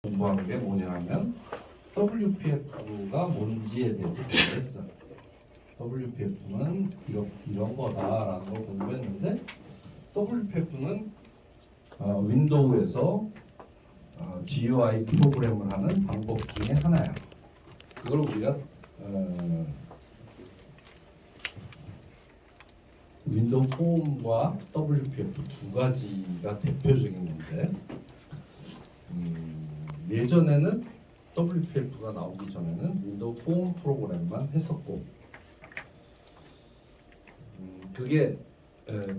공부하는 게 뭐냐면 WPF가 뭔지에 대해서 공부했어. WPF는 이런 거다라는 걸 공부했는데 WPF는 윈도우에서 GUI 프로그램을 하는 방법 중에 하나야. 그걸 우리가 윈도우 폼과 WPF 두 가지가 대표적인 건데 예전에는 WPF가 나오기 전에는 윈도우 폼 프로그램만 했었고 그게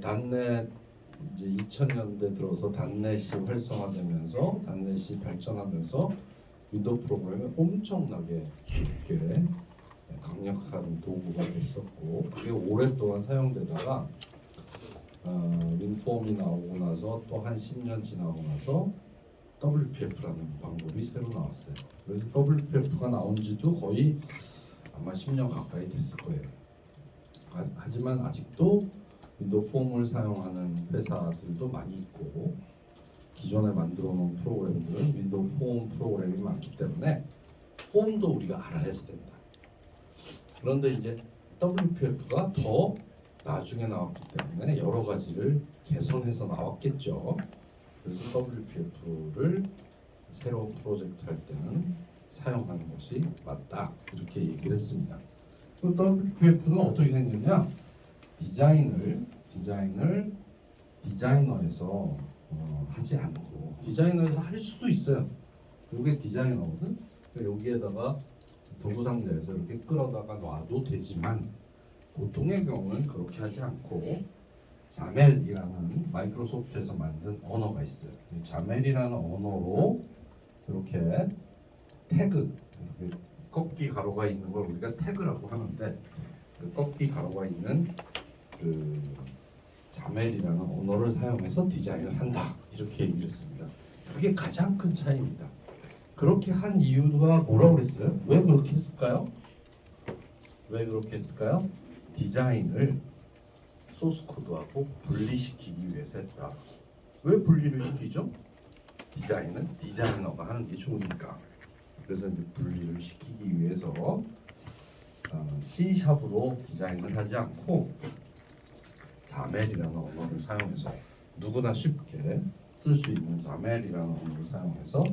단넷 이제 2000년대 들어서 단넷이 활성화되면서 단넷이 발전하면서 윈도우 프로그램이 엄청나게 쉽게 강력한 도구가 됐었고 그게 오랫동안 사용되다가 윈폼이 나오고 나서 또 한 10년 지나고 나서 WPF라는 방법이 새로 나왔어요. 그래서 WPF가 나온 지도 거의 아마 10년 가까이 됐을 거예요. 하지만 아직도 윈도우 폼을 사용하는 회사들도 많이 있고 기존에 만들어 놓은 프로그램들은 윈도우 폼 프로그램이 많기 때문에 폼도 우리가 알아야 된다. 그런데 이제 WPF가 더 나중에 나왔기 때문에 여러 가지를 개선해서 나왔겠죠. 그래서 WPF를 새로운 프로젝트 할 때는 사용하는 것이 맞다 이렇게 얘기를 했습니다. 그 WPF는 어떻게 생겼냐? 디자인을 디자이너에서 하지 않고 디자이너에서 할 수도 있어요. 이게 디자이너거든. 여기에다가 도구상 내에서 이렇게 끌어다가 놔도 되지만 보통의 경우는 그렇게 하지 않고 자멜이라는 마이크로소프트에서 만든 언어가 있어요. 이 자멜이라는 언어로 이렇게 태그, 이렇게 꺾기 가로가 있는 걸 우리가 태그라고 하는데 그 꺾기 가로가 있는 그 자멜이라는 언어를 사용해서 디자인을 한다 이렇게 얘기를 했습니다. 그게 가장 큰 차이입니다. 그렇게 한 이유가 뭐라고 그랬어요? 왜 그렇게 했을까요? 왜 그렇게 했을까요? 디자인을 소스 코드하고 분리시키기 위해서 했다. 왜 분리를 시키죠? 디자인은 디자이너가 하는 게 좋으니까. 그래서 이제 분리를 시키기 위해서 C#로 디자인을 하지 않고 자멜이라는 언어를 사용해서 누구나 쉽게 쓸 수 있는 자멜이라는 언어를 사용해서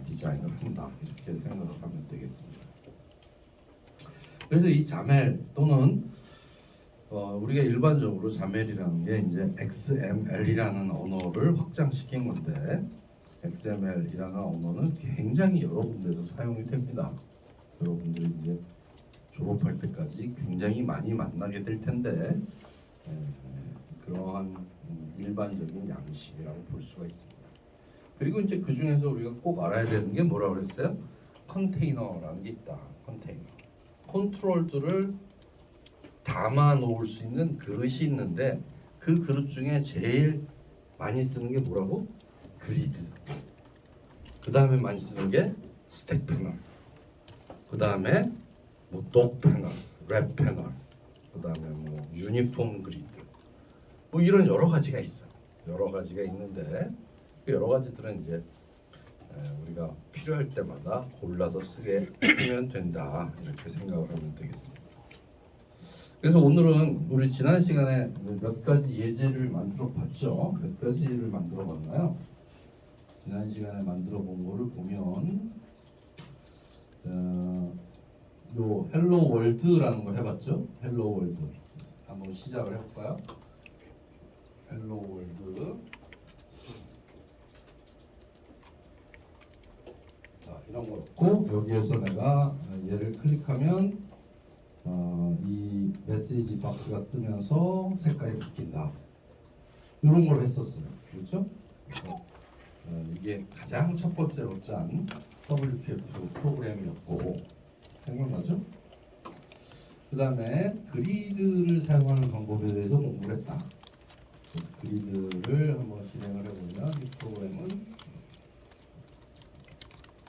디자인을 한다 이렇게 생각을 하면 되겠습니다. 그래서 이 자멜 또는 우리가 일반적으로 자멜이라는 게 이제 XML이라는 언어를 확장시킨 건데 XML이라는 언어는 굉장히 여러 군데서 사용이 됩니다. 여러분들이 이제 졸업할 때까지 굉장히 많이 만나게 될 텐데 그러한 일반적인 양식이라고 볼 수가 있습니다. 그리고 이제 그 중에서 우리가 꼭 알아야 되는 게 뭐라고 그랬어요? 컨테이너라는 게 있다. 컨테이너. 컨트롤들을 담아 놓을 수 있는 그릇이 있는데 그 그릇 중에 제일 많이 쓰는 게 뭐라고? 그리드. 그 다음에 많이 쓰는 게 스택 패널. 그 다음에 뭐 독 패널, 랩 패널. 그 다음에 뭐 유니폼 그리드. 뭐 이런 여러 가지가 있어. 여러 가지가 있는데 그 여러 가지들은 이제 우리가 필요할 때마다 골라서 쓰면 된다 이렇게 생각을 하면 되겠습니다. 그래서 오늘은 우리 지난 시간에 몇 가지 예제를 만들어 봤죠. 몇 가지를 만들어 봤나요? 지난 시간에 만들어 본 거를 보면 요 헬로 월드라는 걸 해봤죠. 헬로 월드 한번 시작을 해볼까요? 헬로 월드. 자, 이런 거 넣고 여기에서 내가 얘를 클릭하면 이 메시지 박스가 뜨면서 색깔이 바뀐다. 이런 걸 했었어요. 그렇죠? 이게 가장 첫 번째로 짠 WPF 프로그램이었고 생각나죠? 그 다음에 그리드를 사용하는 방법에 대해서 공부를 했다. 그래서 그리드를 한번 실행을 해보면 이 프로그램은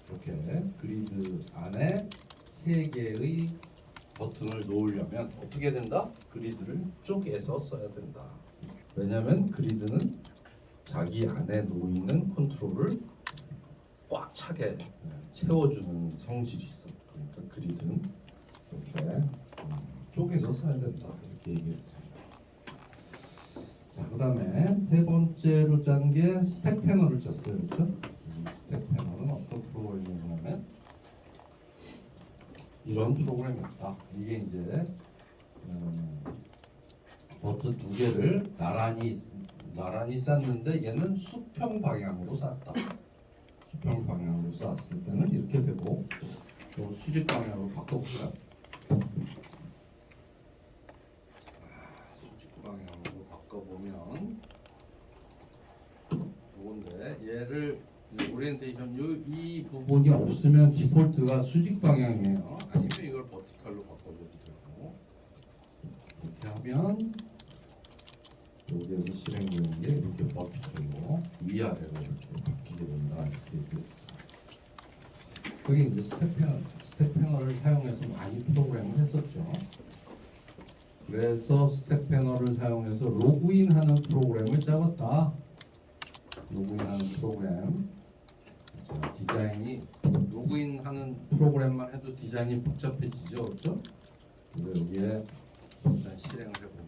이렇게 그리드 안에 3개의 버튼을 놓으려면 어떻게 된다? 그리드를 쪼개서 써야 된다. 왜냐하면 그리드는 자기 안에 놓이는 컨트롤을 꽉 꽉 차게 채워주는 성질이 있어. 그러니까 그리드는 이렇게 쪼개서 써야 된다 이렇게 얘기했습니다. 자, 그다음에 세 번째로 짠 게 스택 패널을 짰어요, 그렇죠? 스택 패널은 어떤 프로그램이냐면 이런 프로그램이었다. 이게 이제 버튼 두 개를 나란히 쌌는데 얘는 수평 방향으로 쌌다. 수평 방향으로 쌌을 때는 이렇게 되고 또 수직 방향으로 바꿔볼까요? 수직 방향으로 바꿔보면 좋은데 얘를 오리엔테이션 이 부분이 없으면 디폴트가 수직 방향이에요. 아니면 이걸 버티컬로 바꿔줘도 되고 이렇게 하면 여기에서 실행되는 게 이렇게 버티컬로 위아래로 이렇게 바뀌게 된다 이렇게 얘기했습니다. 그게 이제 스택 패널을 사용해서 많이 프로그램을 했었죠. 그래서 스택 패널을 사용해서 로그인하는 프로그램을 짜봤다. 로그인하는 프로그램. 자, 디자인이 로그인하는 프로그램만 해도 디자인이 복잡해지죠, 그렇죠? 근데 여기에 일단 실행을 해보면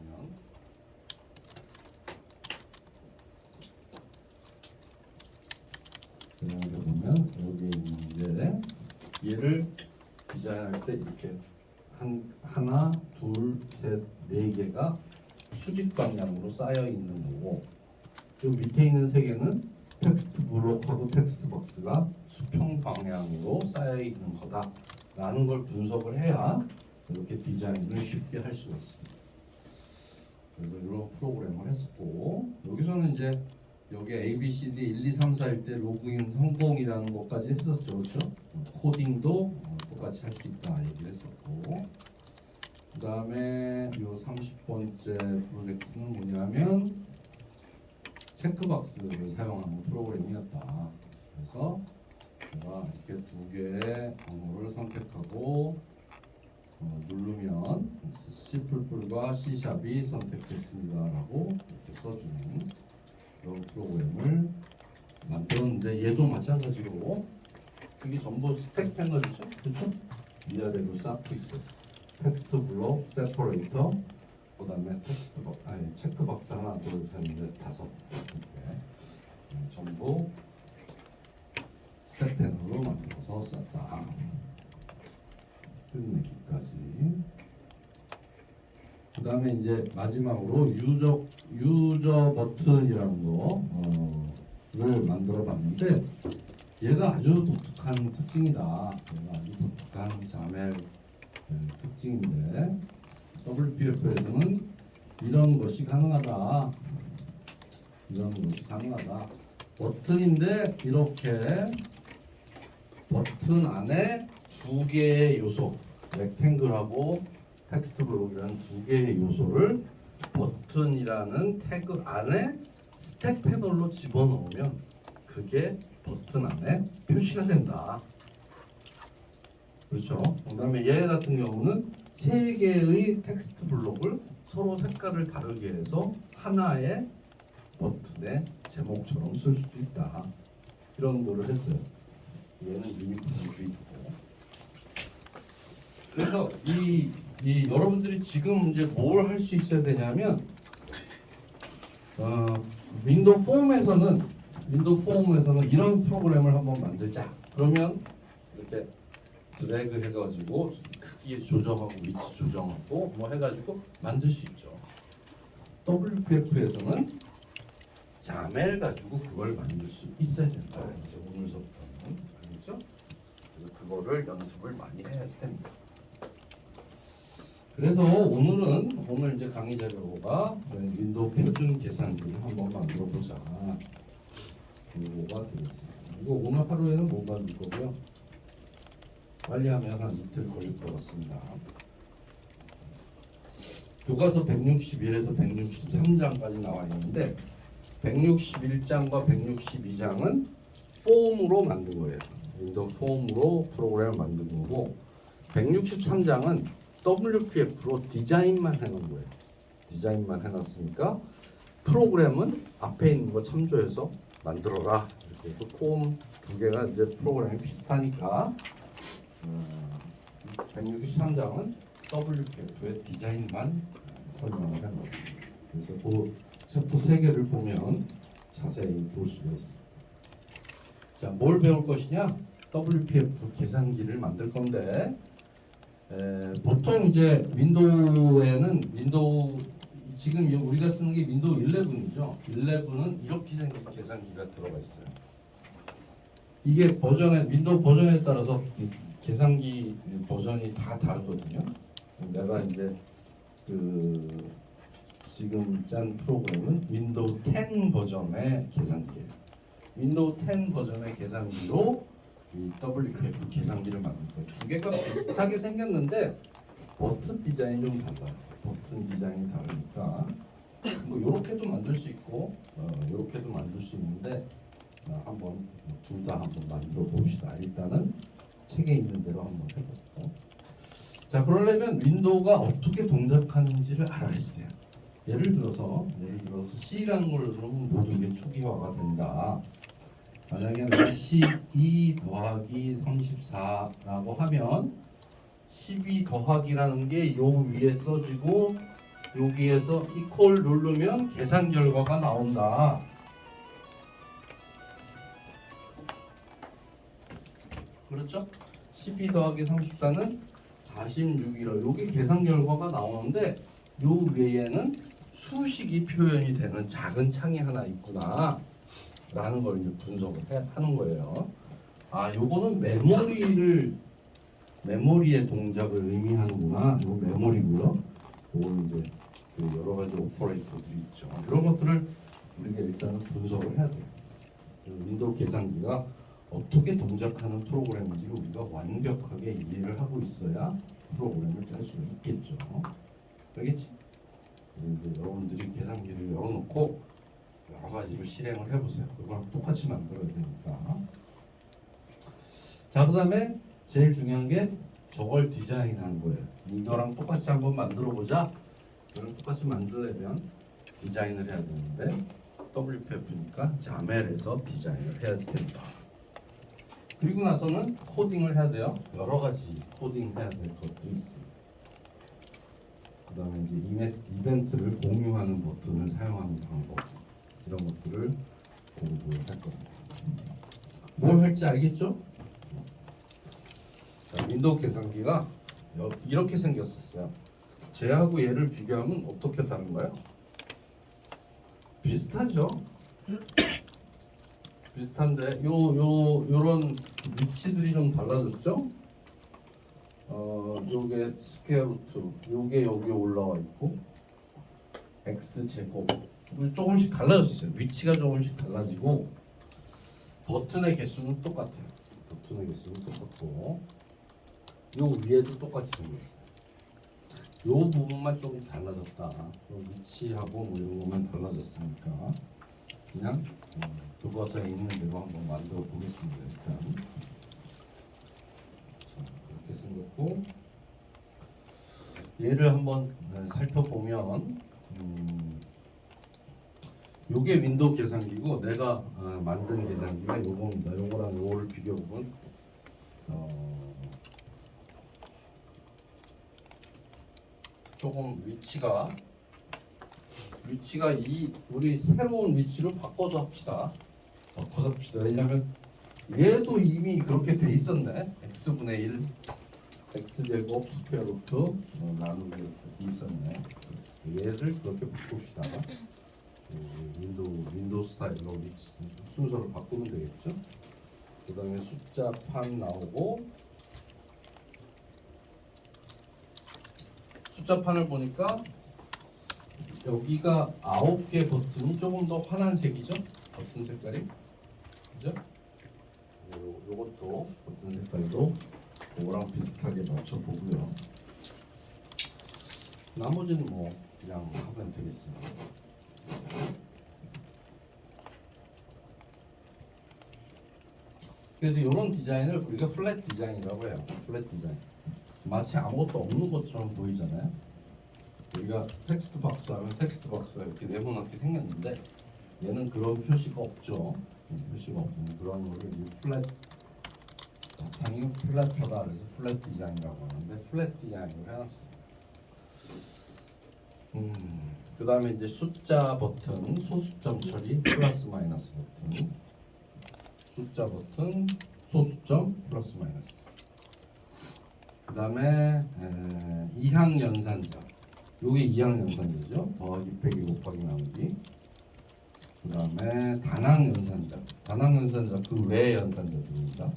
여기 있는데 얘를 디자인할 때 이렇게 하나, 둘, 셋, 네 개가 수직 방향으로 쌓여 있는 거고 그 밑에 있는 세 개는 텍스트 블록하고 텍스트 박스가 수평 방향으로 쌓여 있는 거다라는 걸 분석을 해야 이렇게 디자인을 쉽게 할 수가 있습니다. 그래서 이런 프로그램을 했었고 여기서는 이제 여기 A, B, C, D 1, 2, 3, 4일 때 로그인 성공이라는 것까지 했었죠, 그렇죠? 코딩도 똑같이 할 수 있다 얘기를 했었고 그 다음에 이 30번째 프로젝트는 뭐냐면 체크박스를 사용하는 프로그램이었다. 그래서 제가 이렇게 두 개의 언어를 선택하고 누르면 C++과 C샵이 선택됐습니다라고 이렇게 써주는 그런 프로그램을 만들었는데 얘도 마찬가지로 이게 전부 스택 패널이죠, 그렇죠? 위아래로 쌓고 있어요. 텍스트 블록, 세퍼레이터, 그다음에 체크 박스 하나, 둘, 셋, 넷, 다섯 이렇게 전부 스택 패널로 만들어서 썼다. 끝내기까지. 그다음에 이제 마지막으로 유저 버튼이라는 거를 만들어봤는데 얘가 아주 독특한 특징이다. 얘가 아주 독특한 자멜 특징인데 WPF에서는 이런 것이 가능하다. 버튼인데 이렇게 버튼 안에 두 개의 요소, 렉탱글하고 텍스트 블록이라는 두 개의 요소를 버튼이라는 태그 안에 스택 패널로 집어넣으면 그게 버튼 안에 표시가 된다. 그렇죠? 그다음에 얘 같은 경우는 세 개의 텍스트 블록을 서로 색깔을 다르게 해서 하나의 버튼의 제목처럼 쓸 수도 있다. 이런 거를 했어요. 얘는 유니폼 그리드고. 그래서 이 여러분들이 지금 이제 뭘 할 수 있어야 되냐면 윈도우 폼에서는 이런 프로그램을 한번 만들자. 그러면 이렇게 드래그 해가지고 크기 조정하고 위치 조정하고 뭐 해가지고 만들 수 있죠. WPF에서는 자멜 가지고 그걸 만들 수 있어야 된다. 이제 오늘서부터는 알겠죠? 그래서 그거를 연습을 많이 해야 됩니다. 그래서 오늘 이제 강의 자료가 윈도우 표준 계산기를 한번 만들어 보자. 이거가 되겠습니다. 이거 오늘 하루에는 못 만들 거고요. 빨리 하면 한 이틀 걸릴 것 같습니다. 교과서 161에서 163장까지 나와 있는데 161장과 162장은 폼으로 만든 거예요. 윈도우 폼으로 프로그램을 만든 거고 163장은 WPF로 디자인만 해놓은 거예요. 디자인만 해놨으니까 프로그램은 앞에 있는 거 참조해서 만들어라 이렇게 해서 폼 두 개가 이제 프로그램이 비슷하니까 163장은 WPF의 디자인만 설명을 해놨습니다. 그래서 그 챕터 3개를 보면 자세히 볼 수가 있습니다. 자, 뭘 배울 것이냐? WPF 계산기를 만들 건데 보통 이제 윈도우에는 지금 우리가 쓰는 게 윈도우 11이죠. 11은 이렇게 생긴 계산기가 들어가 있어요. 이게 윈도우 버전에 따라서 계산기 버전이 다 다르거든요. 내가 이제 지금 짠 프로그램은 윈도우 10 버전의 계산기예요. 윈도우 10 버전의 계산기로 이 WPF 계산기를 만든 거예요. 두 개가 비슷하게 생겼는데 버튼 디자인이 좀 달라요. 버튼 디자인이 다르니까 뭐 이렇게도 만들 수 있고 이렇게도 만들 수 있는데 한번 둘 다 한번 만들어 봅시다. 일단은 책에 있는 대로 한번 해보고. 자, 그러려면 윈도우가 어떻게 동작하는지를 알아야 돼요. 예를 들어서 C라는 걸 그러면 모든 게 초기화가 된다. 만약에 내가 12 더하기 34라고 하면 12 더하기라는 게 요 위에 써지고 여기에서 이퀄 누르면 계산 결과가 나온다. 그렇죠? 12 더하기 34는 46이라 요게 계산 결과가 나오는데 요 위에는 수식이 표현이 되는 작은 창이 하나 있구나 라는 걸 이제 분석을 하는 거예요. 아, 요거는 메모리의 동작을 의미하는구나. 요 메모리고요. 요거는 이제 그 여러 가지 오퍼레이터들이 있죠. 이런 것들을 우리가 일단은 분석을 해야 돼요. 윈도우 계산기가 어떻게 동작하는 프로그램인지를 우리가 완벽하게 이해를 하고 있어야 프로그램을 짤 수가 있겠죠. 알겠지? 이제 여러분들이 계산기를 열어놓고 여러 가지를 실행을 해보세요. 그거랑 똑같이 만들어야 되니까. 자, 그 다음에 제일 중요한 게 저걸 디자인하는 거예요. 이거랑 똑같이 한번 만들어보자. 이거랑 똑같이 만들려면 디자인을 해야 되는데 WPF니까 자멜에서 디자인을 해야 된다. 그리고 나서는 코딩을 해야 돼요. 여러 가지 코딩해야 될 것들이 있습니다. 그 다음에 이제 이벤트를 공유하는 버튼을 사용하는 방법, 이런 것들을 공부할 겁니다. 뭘 할지 알겠죠? 자, 윈도우 계산기가 이렇게 생겼었어요. 쟤하고 얘를 비교하면 어떻게 다른가요? 비슷하죠? 비슷한데 요런 위치들이 좀 달라졌죠? 요게 스퀘어 루트, 요게 여기 올라와 있고 x 제곱 조금씩 달라졌어요. 위치가 조금씩 달라지고 버튼의 개수는 똑같아요. 버튼의 개수는 똑같고 요 위에도 똑같이 생겼어요. 요 부분만 조금 달라졌다. 위치하고 뭐 이런 것만 달라졌으니까 그냥 교과서에 있는 대로 한번 만들어 보겠습니다. 일단 자, 이렇게 생겼고 얘를 한번 살펴보면 요게 윈도우 계산기고 내가 만든 계산기가 요겁니다. 요거랑 요거를 비교해보면 조금 위치가 우리 새로운 위치로 바꿔서 합시다. 왜냐면 얘도 이미 그렇게 돼 있었네. x분의 1 x제곱 스퀘어 루트 나누기 이렇게 돼 있었네. 얘를 그렇게 바꿉시다. 윈도우 스타일로 위치 순서를 바꾸면 되겠죠. 그 다음에 숫자판 나오고 숫자판을 보니까 여기가 9개 버튼이 조금 더 환한 색이죠. 버튼 색깔이 그죠? 요것도 버튼 색깔도 그거랑 비슷하게 맞춰보고요. 나머지는 뭐 그냥 하면 되겠습니다. 그래서 이런 디자인을 우리가 플랫 디자인이라고 해요. 플랫 디자인. 마치 아무것도 없는 것처럼 보이잖아요. 우리가 텍스트 박스 하면 텍스트 박스가 이렇게 네모나게 생겼는데 얘는 그런 표시가 없죠. 표시가 없는 그런 거를 이 플랫 바탕이 플랫하다 그래서 플랫 디자인이라고 하는데 플랫 디자인으로 해놨습니다. 그 다음에 이제 숫자 버튼, 소수점 처리, 플러스 마이너스 버튼, 숫자 버튼, 소수점, 플러스 마이너스. 그 다음에 이항 연산자, 요게 이항 연산자죠. 더하기, 빼기, 곱하기, 나누기. 그 다음에 단항 연산자, 단항 연산자 그 외 연산자들입니다.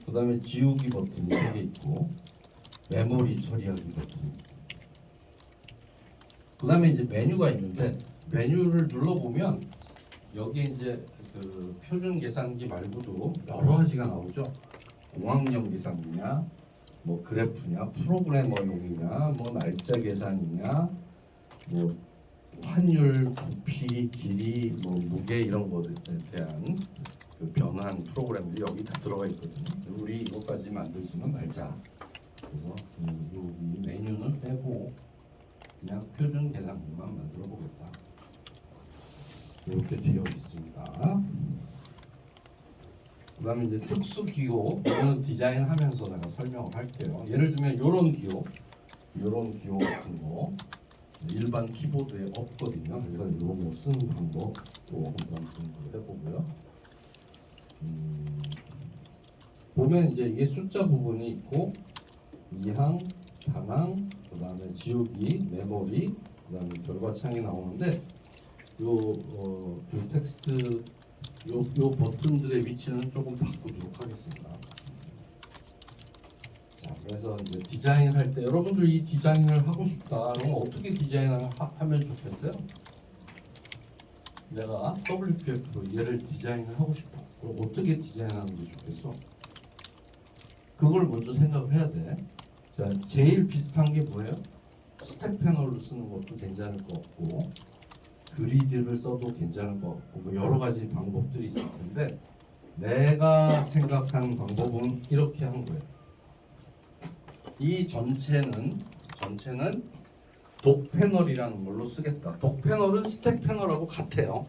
그 다음에 지우기 버튼이 3개 있고 메모리 처리하기 버튼이 있습니다. 그 다음에 이제 메뉴가 있는데 메뉴를 눌러보면 여기 이제 그 표준 계산기 말고도 여러 가지가 나오죠. 공학용 계산기냐, 뭐 그래프냐, 프로그래머용이냐, 뭐 날짜 계산이냐, 뭐 환율, 부피, 길이, 뭐 무게 이런 것에 대한 그 변환 프로그램들이 여기 다 들어가 있거든요. 우리 이것까지 만들지는 말자. 그래서 여기 메뉴는 빼고 그냥 표준 계산기만 만들어 보겠다. 이렇게 되어 있습니다. 그다음에 이제 특수 기호, 이거는 디자인하면서 내가 설명을 할게요. 예를 들면 이런 기호 같은 거 일반 키보드에 없거든요. 그래서 이런 거 쓰는 방법도 한번 공부를 해보고요. 보면 이제 이게 숫자 부분이 있고 이항, 단항, 그다음에 지우기, 메모리, 그다음에 결과창이 나오는데 요 텍스트 요 버튼들의 위치는 조금 바꾸도록 하겠습니다. 자, 그래서 이제 디자인할 때 여러분들 이 디자인을 하고 싶다. 그럼 어떻게 디자인을 하면 좋겠어요? 내가 WPF로 얘를 디자인을 하고 싶어. 그럼 어떻게 디자인하는 게 좋겠어? 그걸 먼저 생각을 해야 돼. 자, 제일 비슷한 게 뭐예요? 스택 패널로 쓰는 것도 괜찮을 것 같고 그리드를 써도 괜찮을 것 같고 뭐 여러 가지 방법들이 있을 텐데 내가 생각한 방법은 이렇게 한 거예요. 이 전체는 독 패널이라는 걸로 쓰겠다. 독 패널은 스택 패널하고 같아요.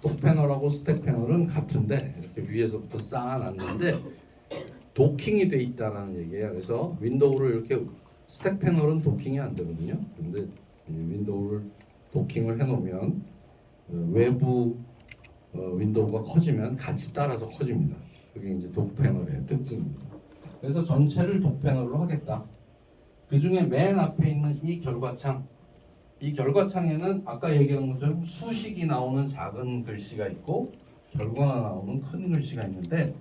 독 패널하고 스택 패널은 같은데 이렇게 위에서부터 쌓아놨는데 도킹이 돼 있다라는 얘기예요. 그래서 윈도우를 이렇게 스택 패널은 도킹이 안 되거든요. 근데 윈도우를 도킹을 해놓으면 외부 윈도우가 커지면 같이 따라서 커집니다. 그게 이제 독 패널의 특징입니다. 그래서 전체를 독 패널로 하겠다. 그 중에 맨 앞에 있는 이 결과창에는 아까 얘기한 것처럼 수식이 나오는 작은 글씨가 있고 결과가 나오는 큰 글씨가 있는데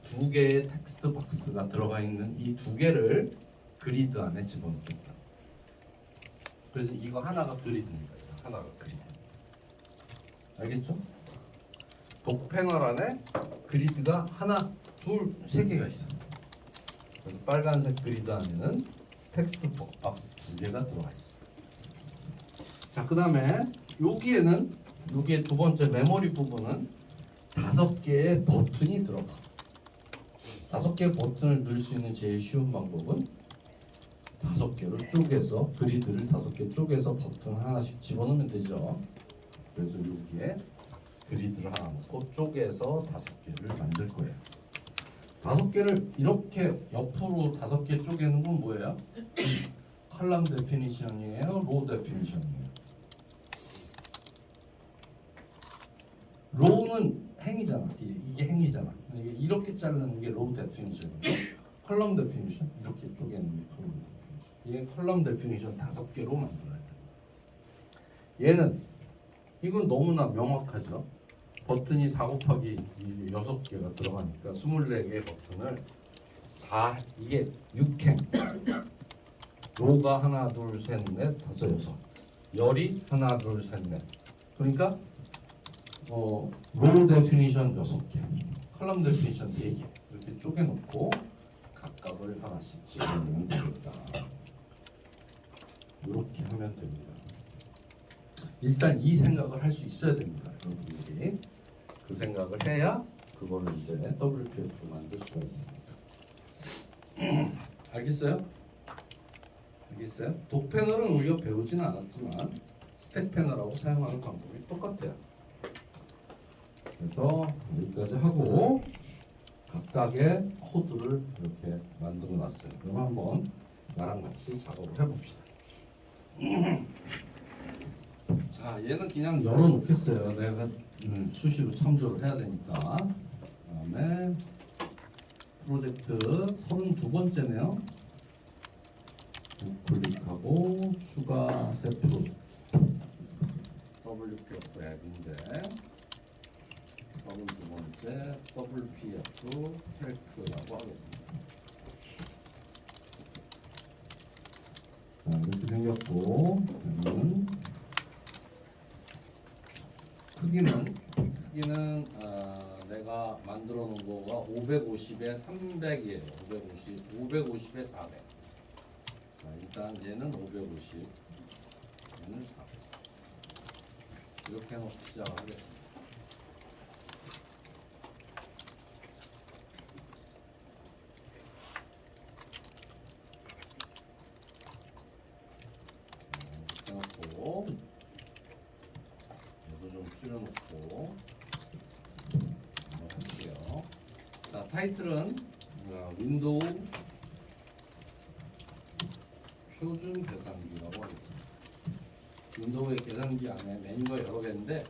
두 개의 텍스트 박스가 들어가 있는 이 두 개를 그리드 안에 집어넣겠다. 그래서 이거 하나가 그리드입니다. 하나가 그리드. 알겠죠? 독 패널 안에 그리드가 하나, 둘, 세 개가 있어. 그래서 빨간색 그리드 안에는 텍스트 박스 두 개가 들어가 있어. 자, 그 다음에 여기에 두 번째 메모리 부분은 5개의 버튼이 들어가. 5개의 버튼을 넣을 수 있는 제일 쉬운 방법은 5개로 쪼개서 그리드를 5개 쪼개서 버튼 하나씩 집어넣으면 되죠. 그래서 여기에 그리드를 하나 넣고 쪼개서 5개를 만들 거예요. 5개를 이렇게 옆으로 5개 쪼개는 건 뭐예요? 컬럼 데피니션이에요? 로우 데피니션이에요? 로우는 행이잖아. 이게 행이잖아. 이게 이렇게 자르는 게 로우 데피니션이고 컬럼 데피니션 이렇게 쪼개는 게 컬럼 데피니션. 이게 컬럼 데피니션 5개로 만들어야 돼. 얘는 이건 너무나 명확하죠. 버튼이 4 곱하기 6개가 들어가니까 24개의 버튼을 이게 6행 로가 하나 둘 셋 넷 다섯 여섯 열이 하나 둘 셋 넷 그러니까 로우 데피니션 6개 컬럼 데피니션 4개 이렇게 쪼개놓고 각각을 하나씩 집어넣으면 되겠다. 이렇게 하면 됩니다. 일단 이 생각을 할 수 있어야 됩니다. 여러분들이 그 생각을 해야 그거를 이제 WPF로 만들 수가 있습니다. 알겠어요? 독 패널은 우리가 배우지는 않았지만 스택 패널하고 사용하는 방법이 똑같아요. 그래서 여기까지 하고 각각의 코드를 이렇게 만들어 놨어요. 그럼 한번 나랑 같이 작업을 해봅시다. 자, 얘는 그냥 열어놓겠어요. 내가 수시로 참조를 해야 되니까. 그다음에 프로젝트 32번째네요. 클릭하고 추가 새 프로젝트 WPF 앱인데 32번째 WPF 캘크라고 하겠습니다. 자, 이렇게 생겼고 크기는 내가 만들어 놓은 거가 550에 300이에요. 550에 400. 자, 일단 얘는 550, 얘는 400. 이렇게 해놓고 시작을 하겠습니다. 이렇게 해놓고 얘도 좀 줄여놓고 한번 할게요. 자, 타이틀은 윈도우 표준 계산기라고 하겠습니다. 윈도우의 계산기 안에 메뉴가 여러 개인데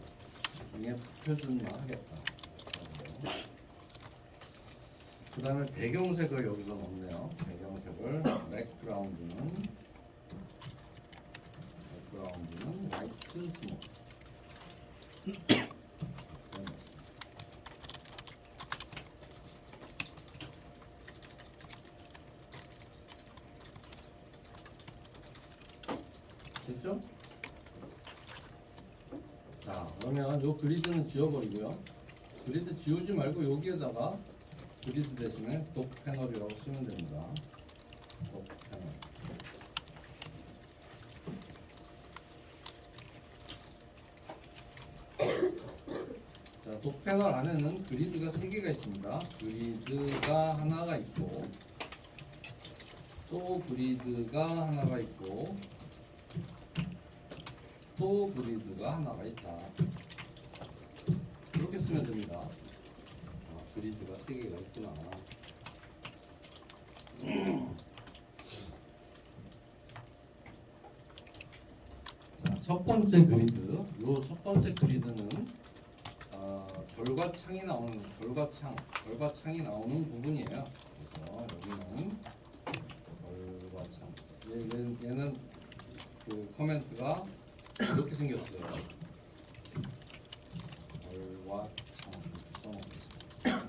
그중에 표준만 하겠다. 그 다음에 배경색을 여기서 넣네요. 배경색을 백그라운드는 화이트 스모크. 됐죠? 자, 그러면 요 그리드는 지워버리고요. 그리드 지우지 말고 여기에다가 그리드 대신에 독 패널이라고 쓰면 됩니다. 독 패널. 자, 독 패널 안에는 그리드가 3개가 있습니다. 그리드가 하나가 있고 또 그리드가 하나가 있고 또 그리드가 하나가 있다. 이렇게 쓰면 됩니다. 그리드가 3개가 있구나. 자, 첫 번째 그리드. 요 첫 번째 그리드는 결과창이 나오는 결과창이 나오는 부분이에요. 그래서 여기는 결과창. 얘는 그 커멘트가 이렇게 생겼어요. 결과창 써놓겠습니다.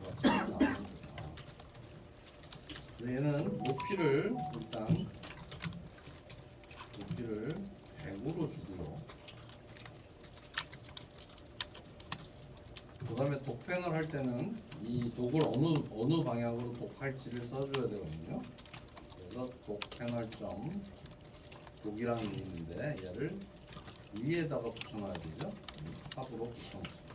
결과창이 나옵니다. 얘는 높이를 일단 100으로 주고요. 그 다음에 독 패널 할 때는 이 독을 어느 방향으로 독할지를 써줘야 되거든요. 그래서 독 패널 점 독이라는 게 있는데 얘를 위에다가 붙여놔야 되죠. 탑으로 붙여놓습니다.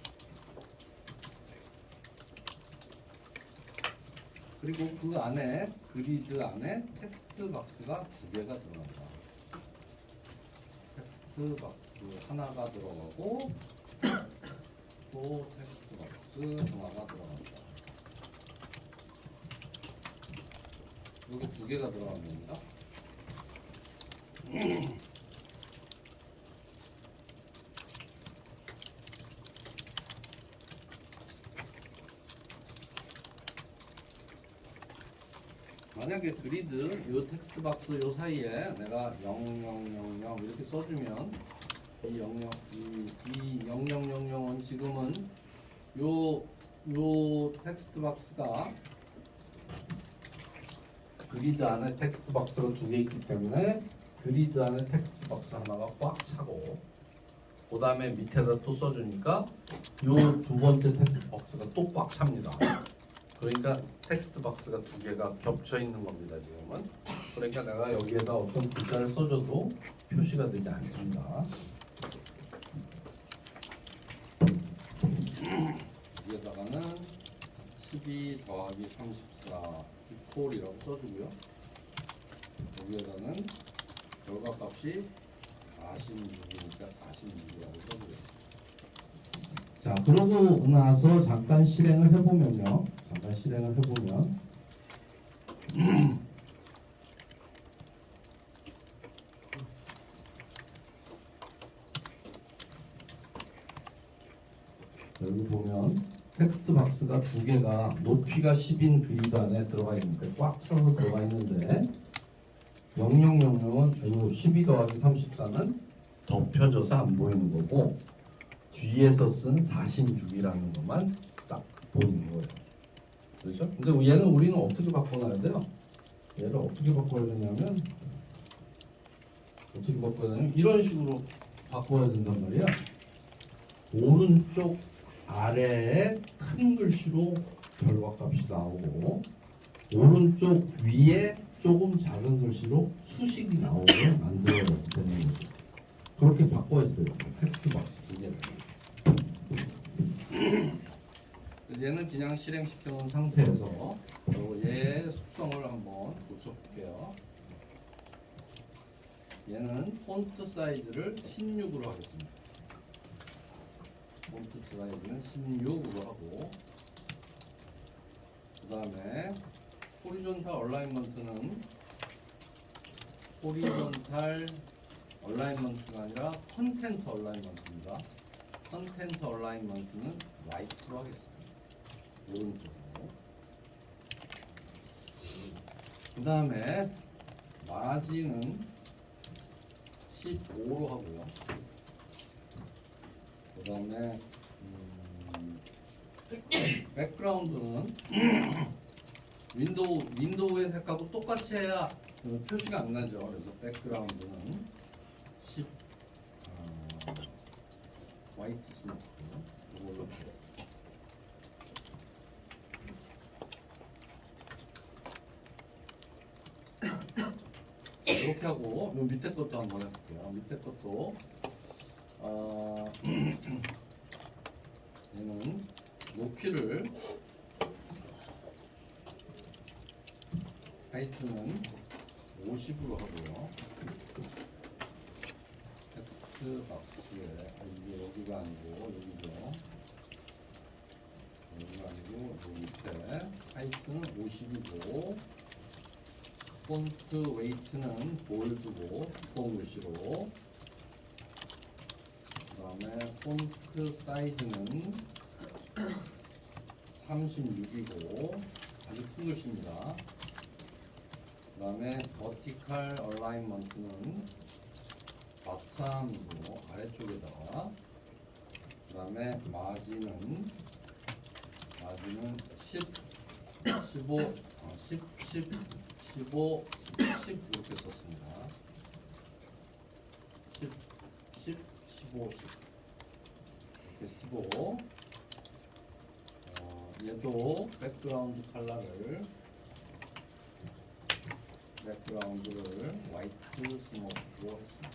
그리고 그 안에 그리드 안에 텍스트 박스가 2개가 들어갑니다. 텍스트 박스 하나가 들어가고 또 텍스트 박스 하나가 들어갑니다. 여기 2개가 들어가면 됩니다. 만약에 그리드 요 텍스트 박스 요 사이에 내가 0000 이렇게 써주면 이 0000은 지금은 요 텍스트 박스가 그리드 안에 텍스트 박스가 2개 있기 때문에 그리드 안에 텍스트 박스 하나가 꽉 차고 그 다음에 밑에다 또 써주니까 요 2번째 텍스트 박스가 또 꽉 찹니다. 그러니까 텍스트 박스가 2개가 겹쳐 있는 겁니다. 지금은. 그러니까 내가 여기에다 어떤 글자를 써줘도 표시가 되지 않습니다. 여기에다가는 12 더하기 34 이퀄이라고 써주고요. 여기에다는 결과값이 46이니까 46이라고 써주고요. 자, 그러고 나서 잠깐 실행을 해보면요. 잠깐 실행을 해보면 여기 보면 텍스트 박스가 두 개가 높이가 10인 그리드 안에 들어가 있는데 꽉 차서 들어가 있는데 0000은 12 더하기 34는 덮여져서 안 보이는 거고 뒤에서 쓴 46이라는 것만 딱 보이는 거예요. 그렇죠? 근데 얘는 우리는 어떻게 바꿔놔야 돼요? 얘를 어떻게 바꿔야 되냐면 이런 식으로 바꿔야 된단 말이야. 오른쪽 아래에 큰 글씨로 결과값이 나오고 오른쪽 위에 조금 작은 글씨로 수식이 나오게 만들어야 되는 거죠. 그렇게 바꿔야 돼요. 텍스트 박스 두 개를. 얘는 그냥 실행시켜 놓은 상태에서 그리고 얘의 속성을 한번 고쳐볼게요. 얘는 폰트 사이즈를 16으로 하겠습니다. 폰트 사이즈는 16으로 하고 그 다음에 호리존탈 얼라인먼트는 호리존탈 얼라인먼트가 아니라 컨텐트 얼라인먼트입니다. 컨텐트 얼라인먼트는 라이트로 하겠습니다. 오른쪽으로. 그 다음에 마진은 15로 하고요. 그 다음에 백그라운드는 윈도우의 색하고 똑같이 해야 표시가 안 나죠. 그래서 백그라운드는 10 화이트 스모크 이걸로 이렇게 하고 요 밑에 것도 한번 해볼게요. 밑에 것도 얘는 높이를 하이트는 50으로 하고요. 텍스트 박스에 이게 여기가 아니고 여기죠. 여기가 아니고 여기 밑에 하이트는 50이고 폰트 웨이트는 볼드고 두꺼운 글씨로 그 다음에 폰트 사이즈는 36이고 아주 큰 글씨입니다. 그 다음에 버티컬 얼라인먼트는 바텀으로 아래쪽에다가 그 다음에 마진은 10, 15, 15, 10 이렇게 썼습니다. 10, 15, 10 이렇게 쓰고 얘도 백그라운드 컬러를 화이트 스모크로 했습니다.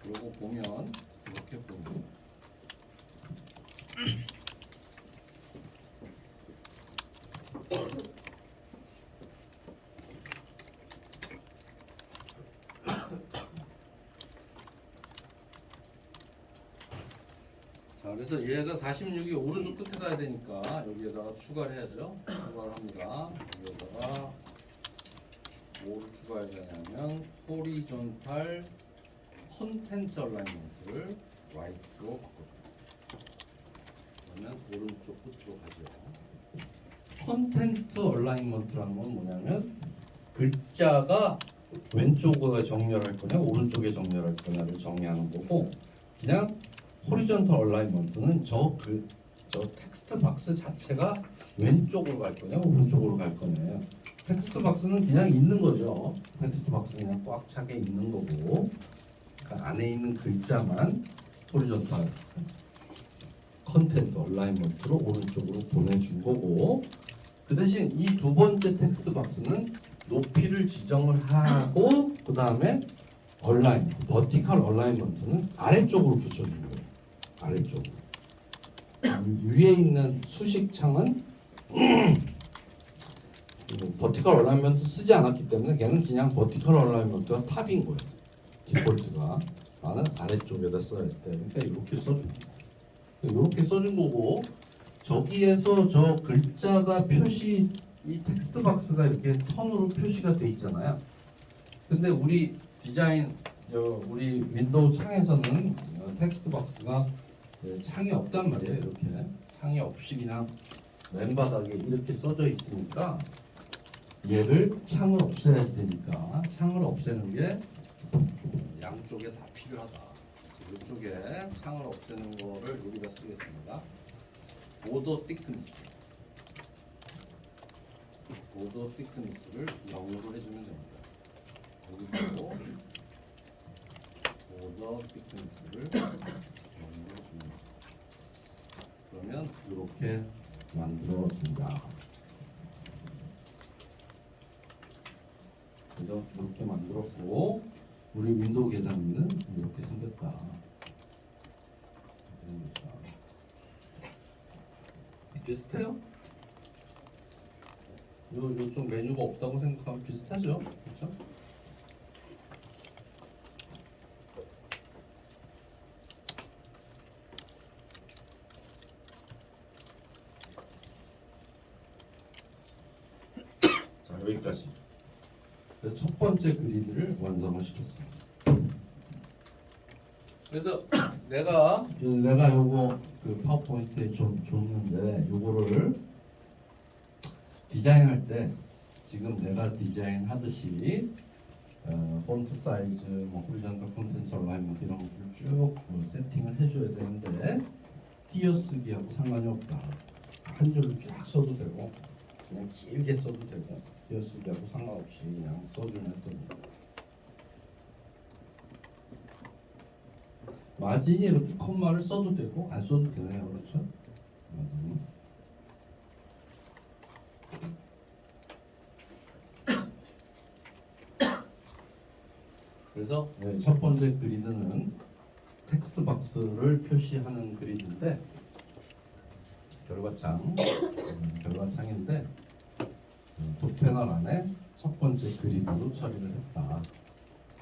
그리고 보면 이렇게 보입니다. 자, 그래서 얘가 46이 오른쪽 끝에 가야 되니까 여기에다가 추가를 해야죠. 추가를 합니다. 여기에다가 뭐를 추가해야 되냐면 호리존탈 컨텐츠 얼라인먼트를 라이트로 바꿔줍니다. 그러면 오른쪽 끝으로 가죠. 컨텐츠 얼라인먼트라는 건 뭐냐면 글자가 왼쪽에 정렬할 거냐 오른쪽에 정렬할 거냐를 정의하는 거고 그냥 호리존탈 얼라인먼트는 저 텍스트 박스 자체가 왼쪽으로 갈 거냐 오른쪽으로 갈 거냐. 텍스트 박스는 그냥 있는 거죠. 텍스트 박스는 그냥 꽉 차게 있는 거고 그 안에 있는 글자만 호리존탈 컨텐트 얼라인먼트로 오른쪽으로 보내준 거고 그 대신 이 두 번째 텍스트 박스는 높이를 지정을 하고 그 다음에 버티컬 얼라인먼트는 아래쪽으로 붙여준 거예요. 아래쪽으로. 위에 있는 수식창은 버티컬 얼라인먼트 쓰지 않았기 때문에 걔는 그냥 버티컬 얼라인먼트가 탑인 거예요. 디폴트가. 나는 아래쪽에다 써야 돼. 그러니까 이렇게 써준 이렇게 써준 거고 저기에서 저 글자가 표시 이 텍스트 박스가 이렇게 선으로 표시가 돼 있잖아요. 근데 우리 디자인 우리 윈도우 창에서는 텍스트 박스가 창이 없단 말이에요. 이렇게 창이 없이 그냥 맨바닥에 이렇게 써져 있으니까 얘를 창을 없애야 되니까 창을 없애는 게 양쪽에 다 필요하다. 이쪽에 창을 없애는 거를 여기다 쓰겠습니다. 보더 thickness, 보더 thickness를 0으로 해주면 됩니다. 여기도 보더 thickness를 0으로 해줍니다. 그러면 이렇게 만들어진다. 그래서 이렇게 만들었고 우리 윈도우 계산기는 이렇게 생겼다. 비슷해요? 요쪽 메뉴가 없다고 생각하면 비슷하죠? 그렇죠? 자, 여기까지. 그래서 첫 번째 그리드를 완성을 시켰습니다. 그래서 내가 요거 그 파워포인트에 좀 줬는데 요거를 디자인할 때 지금 내가 디자인하듯이 폰트 사이즈, 뭐 호리존탈 콘텐츠 얼라이먼트 이런 것들을 쭉 세팅을 해줘야 되는데 띄어쓰기하고 상관이 없다. 한 줄을 쫙 써도 되고 그냥 길게 써도 되고 띄어쓰기하고 상관없이 그냥 써주면 됩니다. 마진이 이렇게 컴마를 써도 되고 안 써도 되네요. 그렇죠? 마진이. 그래서 첫 번째 그리드는 텍스트 박스를 표시하는 그리드인데 결과창인데 도 패널 안에 첫 번째 그리드로 처리를 했다.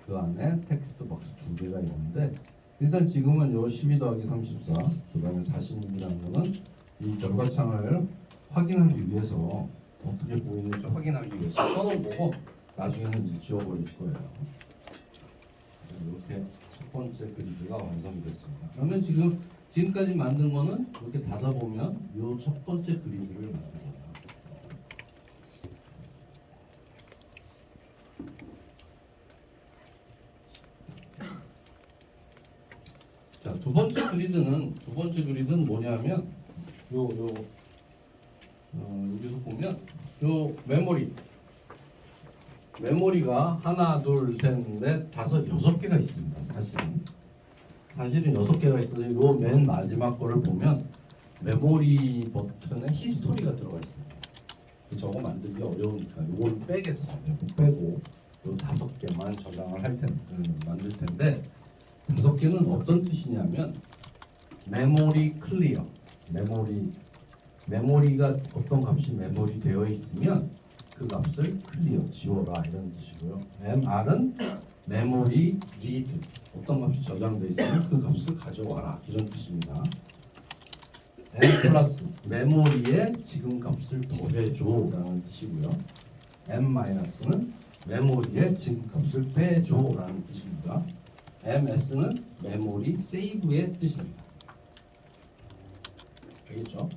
그 안에 텍스트 박스 2개가 있는데 일단 지금은 요 12 더하기 34 그다음에 46이라는 거는 이 결과창을 확인하기 위해서 어떻게 보이는지 확인하기 위해서 써놓은 거고 나중에는 이제 지워버릴 거예요. 이렇게 첫 번째 그리드가 완성이 됐습니다. 그러면 지금까지 만든 거는 이렇게 닫아보면 요 첫 번째 그리드를 만든 거예요. 자, 두 번째 그리드는 뭐냐면 여기서 보면 요 메모리가 하나, 둘, 셋, 넷, 다섯, 6개가 있습니다. 사실은 6개가 있어서 요 맨 마지막 거를 보면 메모리 버튼에 히스토리가 들어가 있습니다. 저거 만들기 어려우니까 요걸 빼겠어요. 빼고 요 5개만 저장을 만들 텐데 5개는 어떤 뜻이냐면 메모리 클리어, 메모리가 어떤 값이 메모리 되어 있으면 그 값을 클리어, 지워라 이런 뜻이고요. MR은 메모리 리드, 어떤 값이 저장되어 있으면 그 값을 가져와라 이런 뜻입니다. M 플러스, 메모리에 지금 값을 더해줘 라는 뜻이고요. M 마이너스는 메모리에 지금 값을 빼줘 라는 뜻입니다. MS는 메모리 세이브의 뜻입니다. 알겠죠?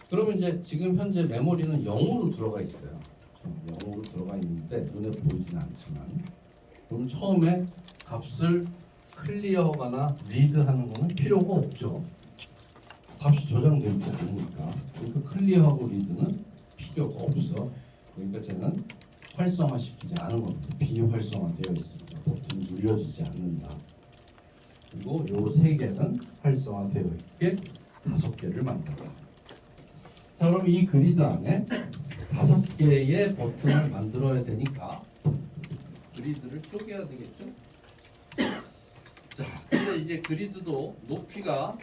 그러면 이제 지금 현재 메모리는 0으로 들어가 있어요. 0으로 들어가 있는데 눈에 보이진 않지만 그럼 처음에 값을 클리어하거나 리드하는 거는 필요가 없죠. 값이 저장되어 있지 않으니까. 그러니까 클리어하고 리드는 필요가 없어. 그러니까 쟤는 활성화시키지 않은 겁니다. 비활성화되어 있습니다. 버튼이 눌려지지 않는다. 그리고 요 3개는 활성화되어 있게 5개를 만든다. 자, 그럼 이 그리드 안에 5개의 버튼을 만들어야 되니까 그리드를 쪼개야 되겠죠? 자, 근데 이제 그리드도 높이가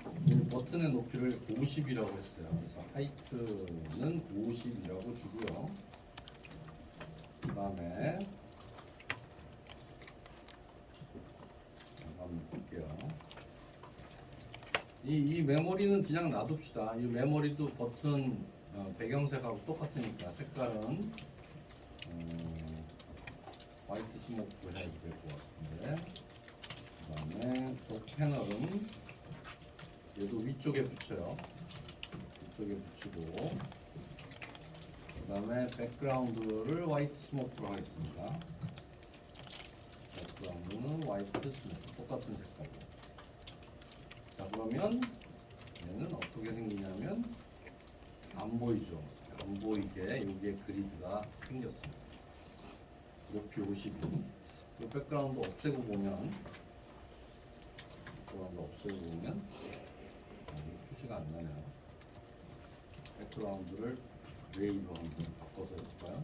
버튼의 높이를 50이라고 했어요. 그래서 하이트는 50이라고 주고요. 그 다음에 이 메모리는 그냥 놔둡시다. 이 메모리도 버튼 배경색하고 똑같으니까 색깔은 화이트 스모크 해도 될 것 같은데, 그 다음에 독 패널은 얘도 위쪽에 붙여요. 위쪽에 붙이고, 그 다음에 백그라운드를 화이트 스모크로 하겠습니다. 백그라운드는 화이트 스모크 똑같은 색깔로. 자, 그러면 얘는 어떻게 생기냐면 안 보이죠. 안 보이게 여기에 그리드가 생겼습니다. 높이 50인. 이 백그라운드 없애고 보면, 표시가 안 나네요. 백그라운드를 그레이로 한번 바꿔서 해볼까요?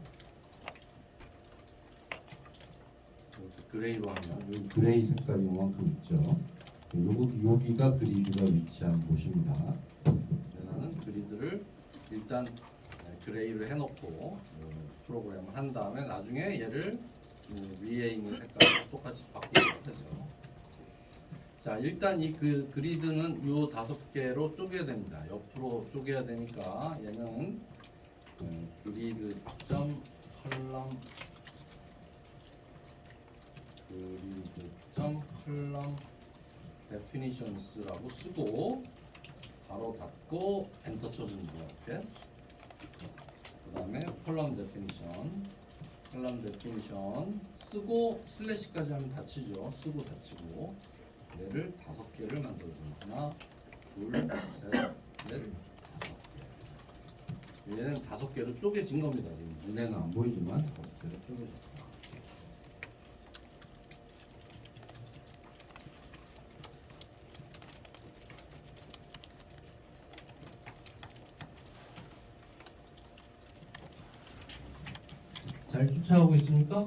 이렇게 그레이로 하면 여기 그레이 색깔이 이만큼 있죠. 여기가 그리드가 위치한 곳입니다. 나는 그리드를 일단 그레이로 해놓고 프로그램을 한 다음에 나중에 얘를 위에 있는 색깔로 똑같이 바꾸도록 하죠. 자, 일단 이 그리드는 요 5개로 쪼개야 됩니다. 옆으로 쪼개야 되니까 얘는 그리드 점 컬럼 definitions라고 쓰고 바로 닫고 엔터 쳐주는 거야. 이렇게. 그 다음에 컬럼 데피니션 쓰고 슬래시까지 하면 닫히죠. 쓰고 닫히고 얘를 5개를 만들어줍니다. 하나, 둘, 셋, 넷, 5개. 얘는 5개로 쪼개진 겁니다. 지금 눈에는 안 보이지만 5개로 쪼개졌어요. 잘 쫓아가고 있습니까?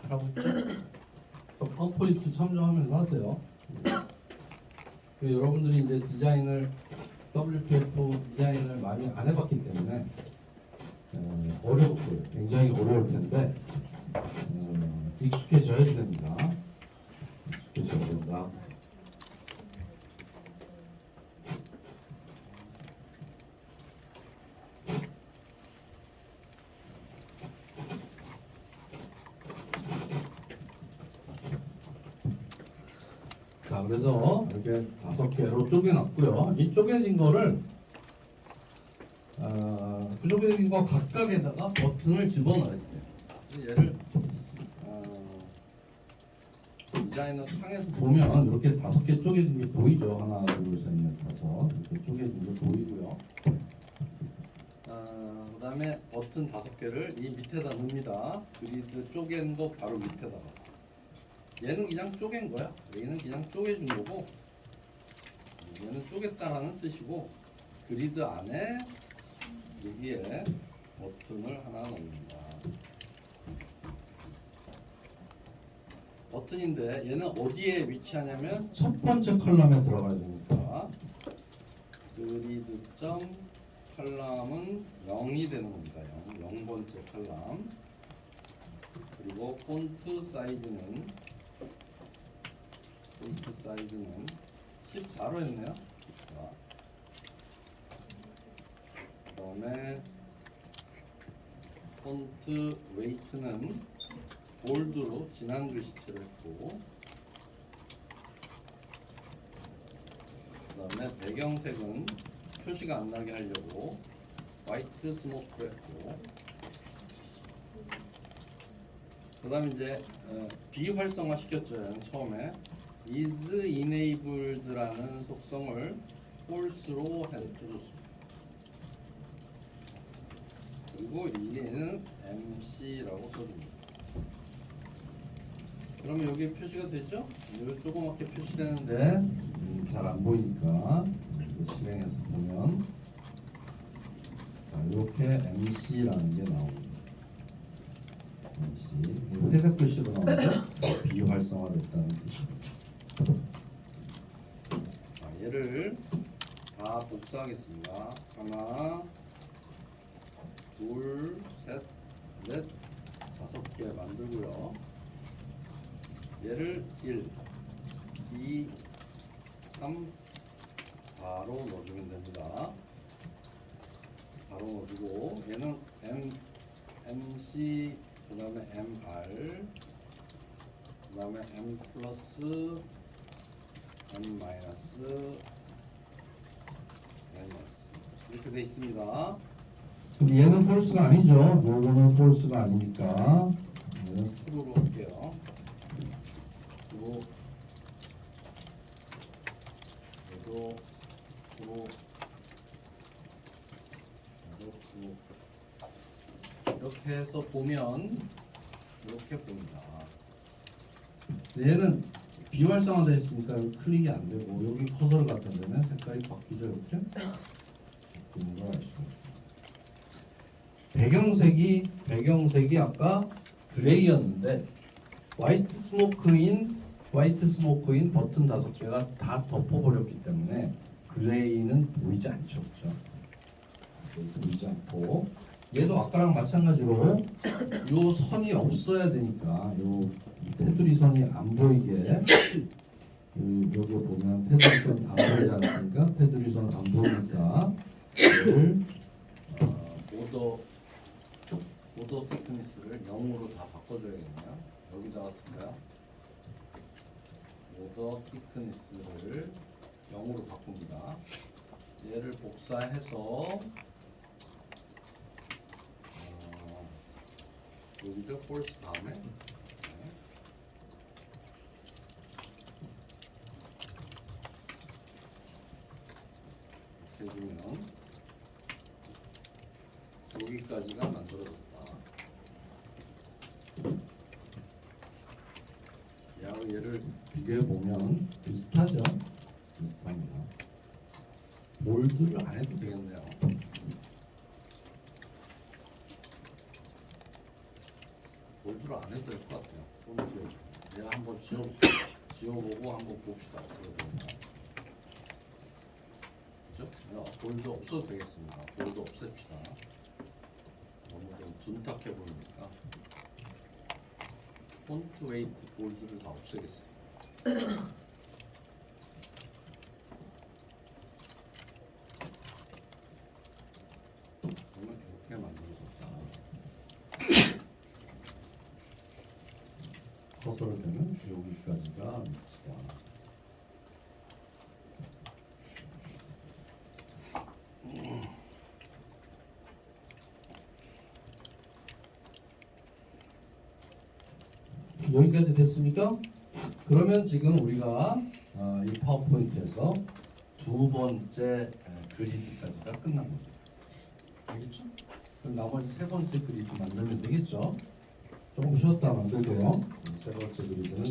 잘하고 있죠? 파워포인트 참조하면서 하세요. 여러분들이 이제 디자인을 WPF 디자인을 많이 안 해봤기 때문에 어렵고요. 굉장히 어려울 텐데 익숙해져야 됩니다. 익숙해져야 된다. 자, 그래서 이렇게 5개로 쪼개놨고요. 이 쪼개진 거를 그 쪼개진 거 각각에다가 버튼을 집어넣어야 돼요. 얘를 디자이너 창에서 보면 이렇게 5개 쪼개진 게 보이죠. 하나, 둘, 셋, 넷, 5 이렇게 쪼개진 게 보이고요. 그 다음에 버튼 5개를 이 밑에다 넣습니다. 그리드 쪼갠 거 바로 밑에다가. 얘는 그냥 쪼갠 거야. 얘는 그냥 쪼개준 거고, 얘는 쪼갰다라는 뜻이고, 그리드 안에 여기에 버튼을 하나 넣습니다. 버튼인데 얘는 어디에 위치하냐면 첫 번째 컬럼에 들어가야 되니까 그리드 점 컬럼은 0이 되는 겁니다. 0번째 컬럼. 그리고 폰트 사이즈는 14로 했네요. 자, 그 다음에 폰트 웨이트는 볼드로 진한 글씨체로 했고, 그 다음에 배경색은 표시가 안 나게 하려고 화이트 스모크로 했고, 그 다음에 이제 비활성화 시켰죠. 처음에 is enabled라는 속성을 false로 해줬습니다. 그리고 얘는 MC라고 써줍니다. 그러면 여기 표시가 됐죠? 여기 조그맣게 표시되는데 잘 안 보이니까 실행해서 보면 자, 이렇게 MC라는 게 나옵니다. MC 회색 글씨로 나오면 비활성화됐다는 뜻입니다. 자, 얘를 다 복사하겠습니다. 하나, 둘, 셋, 넷, 5. 5개 만들고요. 얘를 1, 2, 3, 4로 넣어주면 됩니다. 바로 넣어주고 얘는 MC 그 다음에 MR 그 다음에 M 플러스 N 마이너스 NS 이렇게 돼 있습니다. 그럼 얘는 폴스가 아니죠. 요거는 폴스가 아니니까 얘는 true로 할게요. 그리고 얘도 true 이렇게 해서 보면 이렇게 보입니다. 얘는 비활성화되어 있으니까 클릭이 안 되고 여기 커서를 갖다 대면 색깔이 바뀌죠. 이렇게 보는 걸 알 수가 있어요. 배경색이 아까 그레이였는데 화이트 스모크인 버튼 5개가 다 덮어버렸기 때문에 그레이는 보이지 않죠. 그렇죠? 보이지 않고 얘도 아까랑 마찬가지로 요 선이 없어야 되니까 요 테두리 선이 안 보이게 여기 보면 테두리 선 안 보이지 않습니까? 테두리 선 안 보이니까 얘를 보더 thickness를 0으로 다 바꿔줘야겠네요. 여기다가 쓸까요? 보더 thickness를 0으로 바꿉니다. 얘를 복사해서 여기죠? 폴스 다음에 이렇게 해주면 여기까지가 만들어졌다. 얘를 비교해보면 비슷하죠? 비슷합니다. 몰드를 안 해도 되겠네요. 몰드를 안 해도 될 것 같아요. 몰드 내가 한번 지워보고 한번 봅시다. 어떻게 되나. 그죠? 볼드 없어도 되겠습니다. 볼드 없앱시다. 너무 좀 둔탁해 보이니까 폰트 웨이트 볼드를 다 없애겠습니다. 그러면 이렇게 만들어졌다. 커서를 대면 여기까지가 믹스다. 여기까지 됐습니까? 그러면 지금 우리가 이 파워포인트에서 두 번째 그리드까지가 끝난 겁니다. 알겠죠? 그럼 나머지 세 번째 그리드 만들면 되겠죠? 조금 쉬었다 만들고요. 세 번째 그리드는